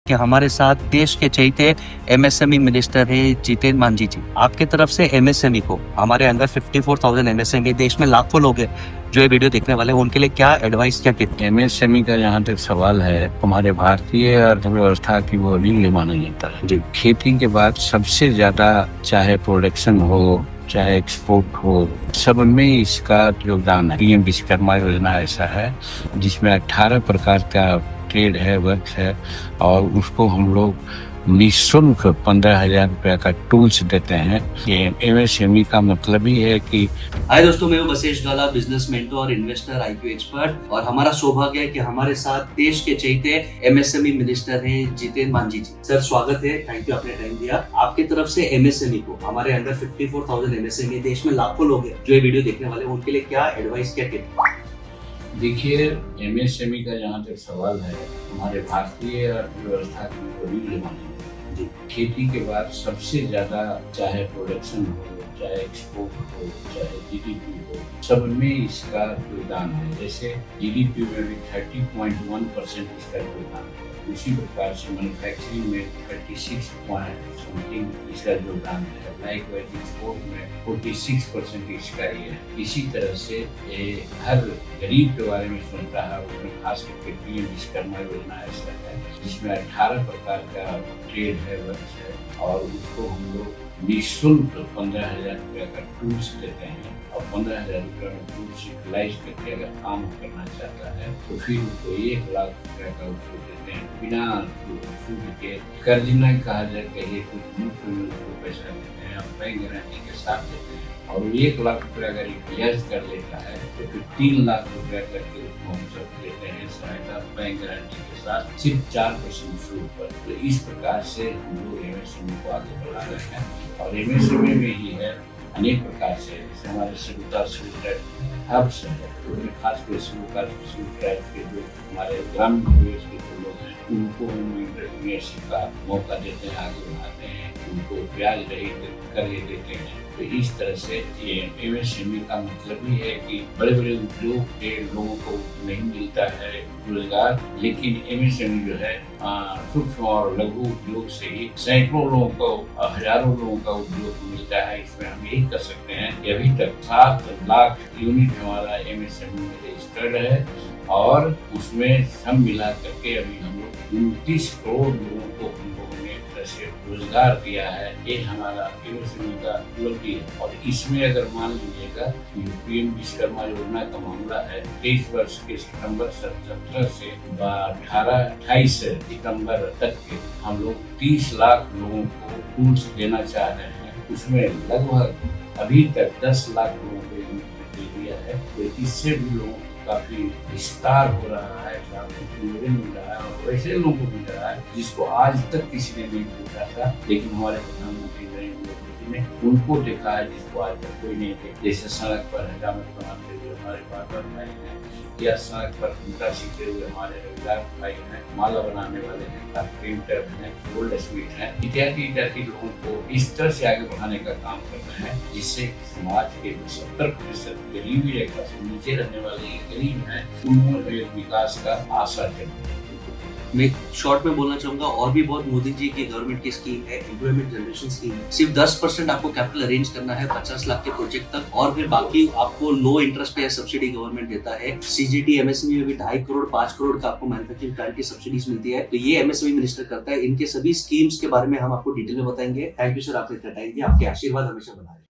कि हमारे साथ देश के चहेते एमएसएमई मिनिस्टर है जितेंद्र मांझी जी। आपके तरफ से एमएसएमई को, हमारे अंदर 54,000 एमएसएमई, देश में लाखों लोग हैं जो ये वीडियो देखने वाले हैं, उनके लिए क्या एडवाइस, क्या टिप? एमएसएमई का जहाँ तक सवाल है, हमारे भारतीय अर्थव्यवस्था की वो रीढ़ माना जाता है जी। खेती के बाद सबसे ज्यादा, चाहे प्रोडक्शन हो चाहे एक्सपोर्ट हो, सब में इसका योगदान है। पीएम विश्वकर्मा योजना ऐसा है जिसमें 18 प्रकार का ट्रेड है, वर्क है, और उसको हम लोग निःशुल्क 15,000 रुपया का टूल्स देते हैं। ये एमएसएमई का मतलब ही है कि हाय दोस्तों, मैं हूं बसेश गाला, बिजनेस मेंटोर और इन्वेस्टर, आईपीओ एक्सपर्ट, और हमारा सौभाग्य है कि हमारे साथ देश के चहेते एमएसएमई मिनिस्टर हैं जितेंद्र मांझी जी। सर स्वागत है, थैंक यू, आपने टाइम दिया। आपके तरफ से एमएसएमई को, हमारे अंदर 54,000 एमएसएमई, देश में लाखों लोग हैं जो ये वीडियो देखने वाले हैं, उनके लिए क्या एडवाइस, क्या टिप? देखिए, एमएसएमई का जहाँ तक सवाल है, हमारे भारतीय अर्थव्यवस्था की वो रीढ़ मानी जाती है। खेती के बाद सबसे ज्यादा, चाहे प्रोडक्शन हो चाहे एक्सपोर्ट हो चाहे जीडीपी हो, सब में इसका योगदान है। जैसे जीडीपी में भी 30.1% इसका योगदान है, उसी प्रकार से मैन्युफैक्चरिंग में 36 पॉइंट समथिंग इसका योगदान है। लाइकवाइज एक्सपोर्ट में 46% इसका ही है। इसी तरह से ये हर गरीब के बारे में सुनता है, उसमें खास करके पीएम विश्वकर्मा योजना ऐसा है जिसमें 18 प्रकार का ट्रेड है, वर्क है, और उसको हम लोग निःशुल्क 15,000 रुपया का टूल्स देते हैं। और 15,000 रुपया में टूल्स यूटिलाइज करके अगर काम करना चाहता है तो फिर उसको 1 लाख रुपया का उसको देते हैं, बिना सूद के। कर्ज नहीं कहा जाए, कहिए कुछ मुफ्त में उसको पैसा देते हैं और बैंक गारंटी के साथ देते हैं। और 1 लाख रुपया अगर यूटिलाइज कर लेता है तो फिर 3 लाख रुपया करके उसको हम सब देते हैं सहायता, बैंक गारंटी के साथ, सिर्फ 4% सूद पर। तो इस प्रकार से हम लोग एमएसएमई को आगे बढ़ा रहे हैं। और एमएसएमई में ही है अनेक प्रकार से, जैसे हमारे हब्स है, उसमें खास कर के जो हमारे ग्रामीण प्रदेश के जो लोग हैं उनको हम इंटरप्रेन्योरशिप का मौका देते हैं, आगे बढ़ाते हैं, उनको ब्याज रहित कर्ज देते हैं। तो इस तरह से ये एमएसएमई का मतलब ही है कि बड़े बड़े उद्योग के लोगों को नहीं मिलता है रोजगार, लेकिन एमएसएमई जो है सूक्ष्म और लघु उद्योग से ही सैकड़ों लोगों को, हजारों लोगों का उद्योग मिलता है। इसमें हम यही कर सकते हैं कि अभी तक 7 लाख यूनिट हमारा एमएसएमई में रजिस्टर्ड है, और उसमें सब मिला करके अभी हम लोग 29 करोड़ लोगों को हम लोगों ने से रोजगार दिया है। ये हमारा एमएसएमई का उपलब्धि है। और इसमें अगर मान लीजिएगा पीएम विश्वकर्मा योजना का मामला है, 23 वर्ष के सितंबर 17 से 28 सितंबर तक के हम लोग 30 लाख लोगों को टूल्स देना चाह रहे हैं। उसमें लगभग अभी तक 10 लाख लोगों को दे दिया है। तो इससे भी लोगों काफी विस्तार हो रहा है, मिल रहा है, और वैसे लोगों को मिल रहा है जिसको आज तक किसी ने नहीं पूछा था, लेकिन हमारे प्रधानमंत्री नरेंद्र मोदी ने उनको देखा है जिसको आज तक कोई नहीं देखा। जैसे सड़क पर हजामत बनाते हुए हमारे बाबर भाई हैं, या सड़क पर खूंटा सीखते हुए हमारे रविदास भाई हैं, माला बनाने वाले हैं, पेंटर हैं, गोल्ड स्मिथ हैं, इत्यादि लोगों को इस तरह से आगे बढ़ाने का काम कर रहे हैं, जिससे समाज के 70% गरीबी रेखा से नीचे रहने वाले गरीब हैं, उनमें विकास का आशा है। मैं शॉर्ट में बोलना चाहूंगा, और भी बहुत मोदी जी की गवर्नमेंट की स्कीम है, एम्प्लॉयमेंट जनरेशन स्कीम। सिर्फ 10% आपको कैपिटल अरेंज करना है 50 लाख के प्रोजेक्ट तक, और फिर बाकी आपको लो इंटरेस्ट पे सब्सिडी गवर्नमेंट देता है। सीजीटी एमएसएमई में भी 2.5 करोड़ 5 करोड़ का आपको मैन्युफैक्चरिंग प्लांट की सब्सिडीज मिलती है। तो ये एमएसएमई मिनिस्टर करता है। इनके सभी स्कीम्स के बारे में हम आपको डिटेल में बताएंगे। थैंक यू सर, आपने इतना टाइम दिया, आपके आशीर्वाद हमेशा बना रहे।